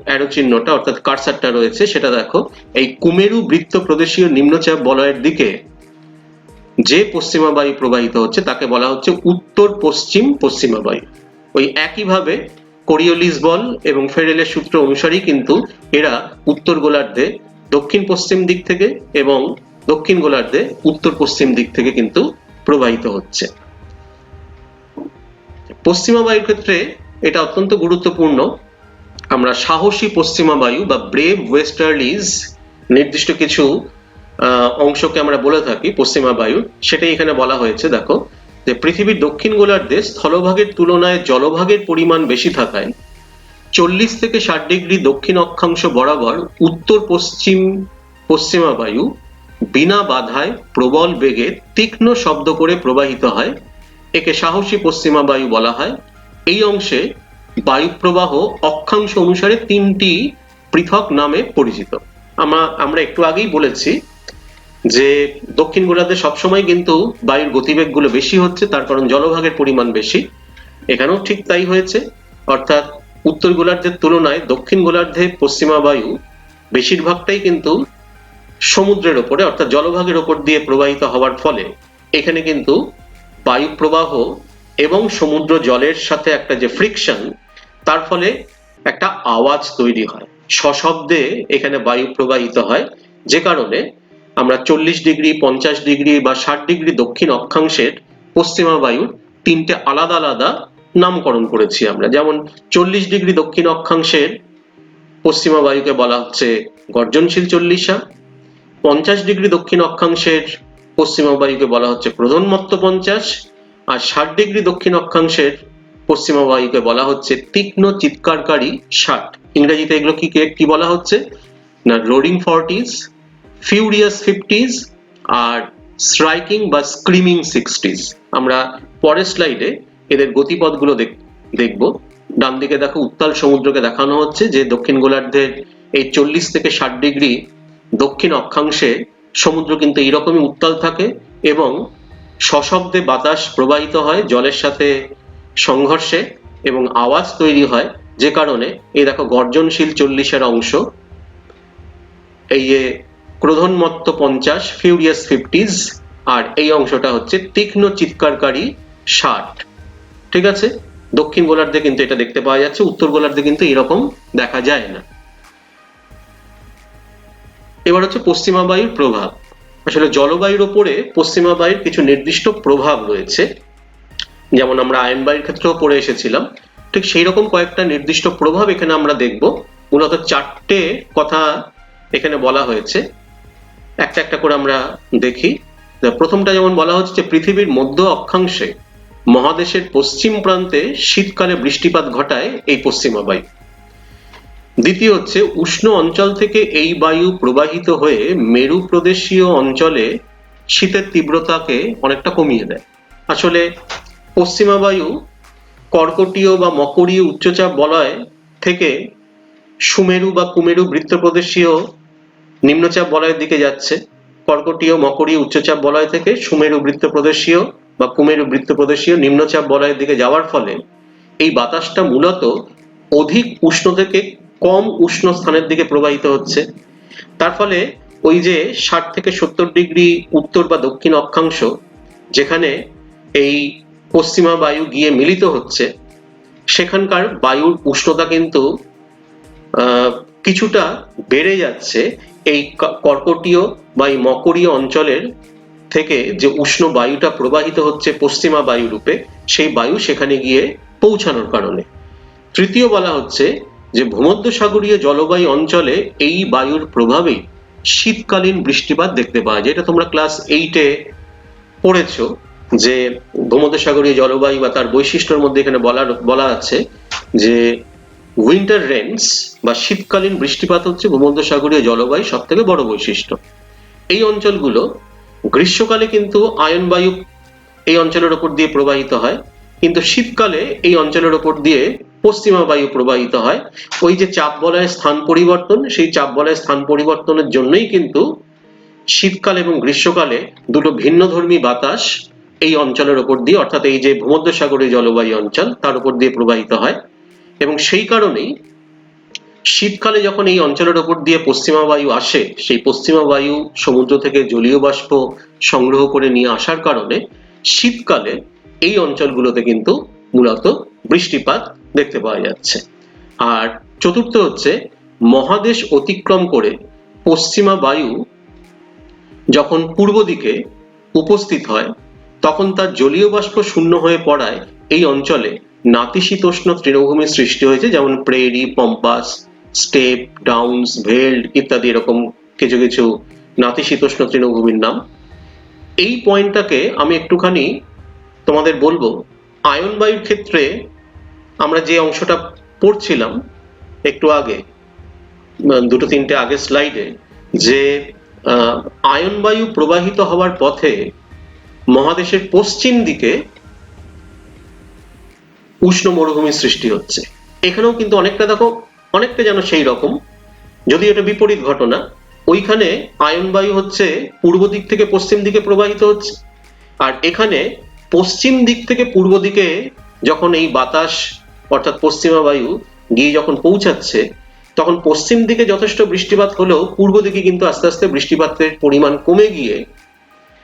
অ্যারো চিহ্নটা অর্থাৎ কারসারটা রয়েছে সেটা দেখো, এই কুমেরু বৃত্ত প্রদেশীয় নিম্নচাপ বলয়ের দিকে যে পশ্চিমা বায়ু প্রবাহিত হচ্ছে তাকে বলা হচ্ছে উত্তর পশ্চিম পশ্চিমা বায়ু। ওই একইভাবে কোরিওলিস বল এবং ফেরেলের সূত্র অনুসারেই কিন্তু এরা উত্তর গোলার্ধে দক্ষিণ পশ্চিম দিক থেকে এবং দক্ষিণ গোলার্ধে উত্তর পশ্চিম দিক থেকে কিন্তু প্রবাহিত হচ্ছে। পশ্চিমা বায়ুর ক্ষেত্রে এটা অত্যন্ত গুরুত্বপূর্ণ। আমরা সাহসী পশ্চিমা বায়ু বা ব্রেভ ওয়েস্টার্লিজ নির্দিষ্ট কিছু অংশকে আমরা বলে থাকি পশ্চিমা বায়ুর, সেটাই এখানে বলা হয়েছে। দেখো যে পৃথিবীর দক্ষিণ গোলার্ধে স্থলভাগের তুলনায় জলভাগের পরিমাণ বেশি থাকায় 40 থেকে 60 ডিগ্রি দক্ষিণ অক্ষাংশ বরাবর উত্তর পশ্চিম পশ্চিমা বায়ু বিনা বাধায় প্রবল বেগে তীক্ষ্ণ শব্দ করে প্রবাহিত হয়। একে সাহসী পশ্চিমা বায়ু বলা হয়। এই অংশে বায়ু প্রবাহ অক্ষাংশ অনুসারে 3টি পৃথক নামে পরিচিত। আমরা একটু আগেই বলেছি যে দক্ষিণ গোলার্ধে সবসময় কিন্তু বায়ুর গতিবেগ গুলো বেশি হচ্ছে, তার কারণ জলভাগের পরিমাণ বেশি। এখানেও ঠিক তাই হয়েছে, অর্থাৎ উত্তর গোলার্ধের তুলনায় দক্ষিণ গোলার্ধে পশ্চিমা বায়ু বেশিরভাগটাই কিন্তু সমুদ্রের ওপরে অর্থাৎ জলভাগের ওপর দিয়ে প্রবাহিত হওয়ার ফলে এখানে কিন্তু বায়ু প্রবাহ এবং সমুদ্র জলের সাথে একটা যে ফ্রিকশন, তার ফলে একটা আওয়াজ তৈরি হয়, সশব্দে এখানে বায়ু প্রবাহিত হয়। যে কারণে আমরা 40 ডিগ্রি, 50 ডিগ্রি বা 60 ডিগ্রি দক্ষিণ অক্ষাংশের পশ্চিমা বায়ুর 3টে আলাদা আলাদা নামকরণ করেছি আমরা। যেমন 40 ডিগ্রি দক্ষিণ অক্ষাংশের পশ্চিমা বায়ুকে বলা হচ্ছে গর্জনশীল চল্লিশা, 50 ডিগ্রি দক্ষিণ অক্ষাংশের পশ্চিমা বায়ুকে বলা হচ্ছে প্রোধনমত্ত 50, আর 60 ডিগ্রি দক্ষিণ অক্ষাংশের পশ্চিমা বায়ুকে বলা হচ্ছে তীক্ষ্ণ চিৎকারকারী 60। ইংরেজিতে এগুলো কি বলা হচ্ছে না, রোরিং 40s, ফিউরিয়াস 50s আর স্ট্রাইকিং বা স্ক্রিমিং 60s। আমরা পরের স্লাইডে এদের গতিপথগুলো দেখব। ডান দিকে দেখো উত্তাল সমুদ্রকে দেখানো হচ্ছে যে দক্ষিণ গোলার্ধের এই 40 থেকে 60 ডিগ্রি দক্ষিণ অক্ষাংশে সমুদ্র কিন্তু এইরকমই উত্তাল থাকে এবং সশব্দে বাতাস প্রবাহিত হয় জলের সাথে সংঘর্ষে এবং আওয়াজ তৈরি হয়। যে কারণে এই দেখো গর্জনশীল 40-এর অংশ, এই যে ক্রোধনমত্ত 50, ফিউরিয়াস 50s, আর এই অংশটা হচ্ছে তীক্ষ্ণ চিৎকারকারী 60। ঠিক আছে, দক্ষিণ গোলার্ধে কিন্তু এটা দেখতে পাওয়া যাচ্ছে, উত্তর গোলার্ধে কিন্তু এরকম দেখা যায় না। এবার হচ্ছে পশ্চিমা বায়ুর প্রভাব। আসলে জলবায়ুর উপরে পশ্চিমা বায়ুর কিছু নির্দিষ্ট প্রভাব রয়েছে, যেমন আমরা আয়ন বায়ুর ক্ষেত্রেও পড়ে এসেছিলাম, ঠিক সেই রকম কয়েকটা নির্দিষ্ট প্রভাব এখানে আমরা দেখব। মূলত 4টে কথা এখানে বলা হয়েছে, একটা একটা করে আমরা দেখি। প্রথমটা যেমন বলা হচ্ছে যে পৃথিবীর মধ্য অক্ষাংশে মহাদেশের পশ্চিম প্রান্তে শীতকালে বৃষ্টিপাত ঘটায় এই পশ্চিমা বায়ু। দ্বিতীয় হচ্ছে উষ্ণ অঞ্চল থেকে এই বায়ু প্রবাহিত হয়ে মেরু প্রদেশীয় অঞ্চলে শীতের তীব্রতাকে অনেকটা কমিয়ে দেয়। আসলে পশ্চিমা বায়ু কর্কটীয় বা মকরীয় উচ্চচাপ বলয় থেকে সুমেরু বা কুমেরু বৃত্তপ্রদেশীয় নিম্নচাপ বলয়ের দিকে যাচ্ছে। কর্কটীয় মকরীয় উচ্চচাপ বলয় থেকে সুমেরু বৃত্তপ্রদেশীয় বা কুমেরু বৃত্তপ্রদেশীয় নিম্নচাপ বলয়ের দিকে যাওয়ার ফলে এই বাতাসটা মূলত অধিক উষ্ণ থেকে কম উষ্ণ স্থানের দিকে প্রবাহিত হচ্ছে। তার ফলে ওই যে 60 থেকে 70 ডিগ্রি উত্তর বা দক্ষিণ অক্ষাংশ যেখানে এই পশ্চিমা বায়ু গিয়ে মিলিত হচ্ছে, সেখানকার বায়ুর উষ্ণতা কিন্তু কিছুটা বেড়ে যাচ্ছে। এই কর্কটীয় বা এই মকরীয় অঞ্চলের থেকে যে উষ্ণ বায়ুটা প্রবাহিত হচ্ছে পশ্চিমা বায়ু রূপে, সেই বায়ু সেখানে গিয়ে পৌঁছানোর কারণে। তৃতীয় বলা হচ্ছে যে ভূমধ্যসাগরীয় জলবায়ু অঞ্চলে এই বায়ুর প্রভাবেই শীতকালীন বৃষ্টিপাত দেখতে পাওয়া যায়। এটা তোমরা ক্লাস 8-এ পড়েছো যে ভূমধ্যসাগরীয় জলবায়ু বা তার বৈশিষ্ট্যের মধ্যে এখানে বলা আছে যে উইন্টার রেনস বা শীতকালীন বৃষ্টিপাত হচ্ছে ভূমধ্যসাগরীয় জলবায়ু সব থেকে বড় বৈশিষ্ট্য। এই অঞ্চলগুলো গ্রীষ্মকালে কিন্তু আয়ন বায়ু এই অঞ্চলের উপর দিয়ে প্রবাহিত হয়, কিন্তু শীতকালে এই অঞ্চলের উপর দিয়ে পশ্চিমা বায়ু প্রবাহিত হয়। ওই যে চাপ বলয়ের স্থান পরিবর্তন, সেই চাপ বলয়ের স্থান পরিবর্তনের জন্যই কিন্তু শীতকাল এবং গ্রীষ্মকালে দুটো ভিন্নধর্মী বাতাস এই অঞ্চলের উপর দিয়ে, অর্থাৎ এই যে ভূমধ্যসাগরীয় জলবায়ু অঞ্চল তার উপর দিয়ে প্রবাহিত হয়। এবং সেই কারণেই শীতকালে যখন এই অঞ্চলের উপর দিয়ে পশ্চিমা বায়ু আসে, সেই পশ্চিমা বায়ু সমুদ্র থেকে জলীয় বাষ্প সংগ্রহ করে নিয়ে আসার কারণে শীতকালে এই অঞ্চলগুলোতে কিন্তু মূলত বৃষ্টিপাত দেখতে পাওয়া যাচ্ছে। আর চতুর্থ হচ্ছে মহাদেশ অতিক্রম করে পশ্চিমা বায়ু যখন পূর্ব দিকে উপস্থিত হয়, তখন তার জলীয় বাষ্প শূন্য হয়ে পড়ায় এই অঞ্চলে নাতিশীতোষ্ণ তৃণভূমির সৃষ্টি হয়েছে, যেমন প্রেরি, পম্পাস, স্টেপ, ডাউনস, ভেল্ড ইত্যাদি এরকম কিছু কিছু নাতিশীতোষ্ণ তৃণভূমির নাম। এই পয়েন্টটাকে আমি একটুখানি তোমাদের বলবো। আয়ন বায়ুর ক্ষেত্রে আমরা যে অংশটা পড়ছিলাম একটু আগে, দুটো তিনটে আগের স্লাইডে, যে আয়ন বায়ু প্রবাহিত হওয়ার পথে মহাদেশের পশ্চিম দিকে উষ্ণ মরুভূমির সৃষ্টি হচ্ছে। এখানেও কিন্তু অনেকটা দেখো, অনেকটা যেন সেই রকম, যদি এটা বিপরীত ঘটনা। ওইখানে আয়ন বায়ু হচ্ছে পূর্ব দিক থেকে পশ্চিম দিকে প্রবাহিত হচ্ছে, আর এখানে পশ্চিম দিক থেকে পূর্ব দিকে যখন এই বাতাস অর্থাৎ পশ্চিমা বায়ু গিয়ে যখন পৌঁছাচ্ছে, তখন পশ্চিম দিকে যথেষ্ট বৃষ্টিপাত হলেও পূর্ব দিকে কিন্তু আস্তে আস্তে বৃষ্টিপাতের পরিমাণ কমে গিয়ে,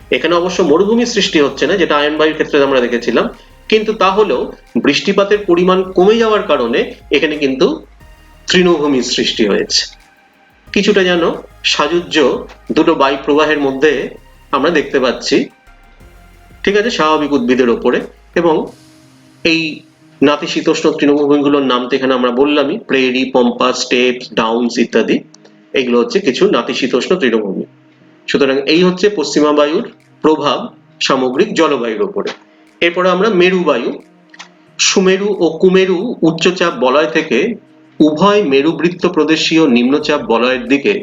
এখানে অবশ্য মরুভূমির সৃষ্টি হচ্ছে না, যেটা আয়ন বায়ুর ক্ষেত্রে আমরা দেখেছিলাম, কিন্তু তাহলেও বৃষ্টিপাতের পরিমাণ কমে যাওয়ার কারণে এখানে কিন্তু তৃণভূমির সৃষ্টি হয়েছে। কিছুটা যেন সাযুজ্য দুটো বায়ু প্রবাহের মধ্যে আমরা দেখতে পাচ্ছি, ঠিক আছে, স্বাভাবিক উদ্ভিদের ওপরে। এবং এই নাতিশীতোষ্ণ তৃণভূমিগুলোর নাম তো এখানে আমরা বললামই, প্রেরি, পম্পাস, স্টেপস, ডাউনস ইত্যাদি। এগুলো হচ্ছে কিছু নাতিশীতোষ্ণ তৃণভূমি। সুতরাং এই হচ্ছে পশ্চিমা বায়ুর প্রভাব সামগ্রিক জলবায়ুর ওপরে। এরপরে আমরা মেরুবায়ু। সুমেরু ও কুমেরু উচ্চচাপ বলয় থেকে উভয় মেরুবৃত্ত প্রদেশীয় নিম্নচাপ বলয়ের দিকে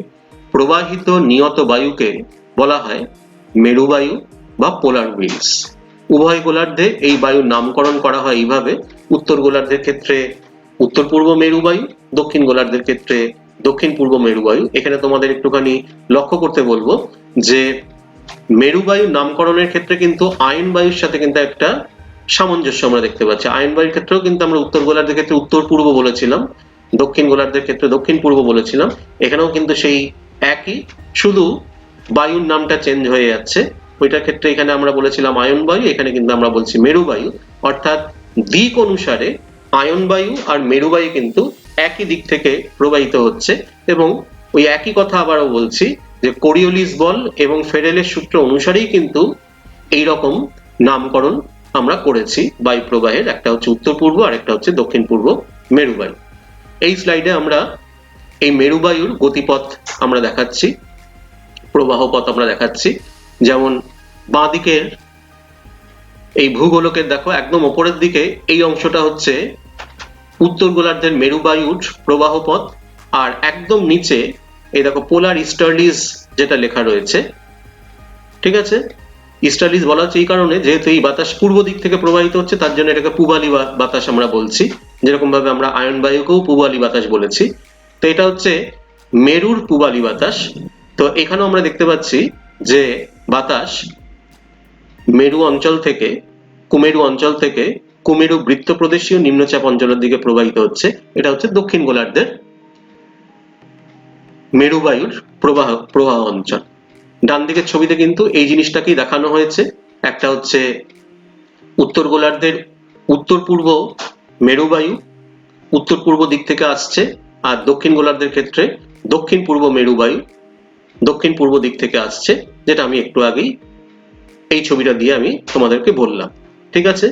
প্রবাহিত নিয়ত বায়ুকে বলা হয় মেরুবায়ু বা পোলার উইন্ডস। উভয় গোলার্ধে এই বায়ুর নামকরণ করা হয় এইভাবে: উত্তর গোলার্ধের ক্ষেত্রে উত্তর পূর্ব মেরুবায়ু, দক্ষিণ গোলার্ধের ক্ষেত্রে দক্ষিণ পূর্ব মেরুবায়ু। এখানে তোমাদের একটুখানি লক্ষ্য করতে বলবো যে মেরুবায়ুর নামকরণের ক্ষেত্রে কিন্তু আয়ন বায়ুর সাথে কিন্তু একটা সামঞ্জস্য আমরা দেখতে পাচ্ছি। আয়ন বায়ুর ক্ষেত্রেও কিন্তু আমরা উত্তর গোলার্ধের ক্ষেত্রে উত্তর পূর্ব বলেছিলাম, দক্ষিণ গোলার্ধের ক্ষেত্রে দক্ষিণ পূর্ব বলেছিলাম। এখানেও কিন্তু সেই একই, শুধু বায়ুর নামটা চেঞ্জ হয়ে যাচ্ছে। ওইটার ক্ষেত্রে এখানে আমরা বলেছিলাম আয়ন বায়ু, এখানে কিন্তু আমরা বলছি মেরুবায়ু। অর্থাৎ দিক অনুসারে আয়ন বায়ু আর মেরুবায়ু কিন্তু একই দিক থেকে প্রবাহিত হচ্ছে। এবং ওই একই কথা আবারও বলছি যে কোরিওলিস বল এবং ফেরেলের সূত্র অনুসারেই কিন্তু এই রকম নামকরণ আমরা করেছি বায়ু প্রবাহের। একটা হচ্ছে উত্তর পূর্ব আর একটা হচ্ছে দক্ষিণ পূর্ব মেরুবায়ু। এই স্লাইডে আমরা এই মেরুবায়ুর গতিপথ আমরা দেখাচ্ছি, প্রবাহ পথ আমরা দেখাচ্ছি। যেমন বাঁ দিকের এই ভূগোলকের দেখো একদম ওপরের দিকে এই অংশটা হচ্ছে উত্তর গোলার্ধের মেরুবায়ুর প্রবাহ পথ, আর একদম নিচে এই দেখো পোলার ইস্টার্লিস যেটা লেখা রয়েছে, ঠিক আছে। ইস্টার্লিস বলা হচ্ছে এই কারণে যেহেতু এই বাতাস পূর্ব দিক থেকে প্রবাহিত হচ্ছে, তার জন্য এটাকে পূবালি বাতাস আমরা বলছি, যেরকম ভাবে আমরা আয়ন বায়ুকেও পূবালি বাতাস বলেছি। তো এটা হচ্ছে মেরুর পূবালি বাতাস। তো এখানেও আমরা দেখতে পাচ্ছি যে বাতাস মেরু অঞ্চল থেকে কুমেরু অঞ্চল থেকে কুমেরু বৃত্ত প্রদেশীয় নিম্নচাপ অঞ্চলের দিকে প্রবাহিত হচ্ছে। এটা হচ্ছে দক্ষিণ গোলার্ধের মেরুবায়ুর প্রবাহ অঞ্চল। ডান দিকের ছবিতে কিন্তু এই জিনিসটাকেই দেখানো হয়েছে। একটা হচ্ছে উত্তর গোলার্ধের উত্তর পূর্ব মেরুবায়ু উত্তর পূর্ব দিক থেকে আসছে, আর দক্ষিণ গোলার্ধের ক্ষেত্রে দক্ষিণ পূর্ব মেরুবায়ু দক্ষিণ পূর্ব দিক থেকে আসছে, যেটা আমি একটু আগেই এই ছবিটা দিয়ে আমি তোমাদেরকে বললাম, ঠিক আছে।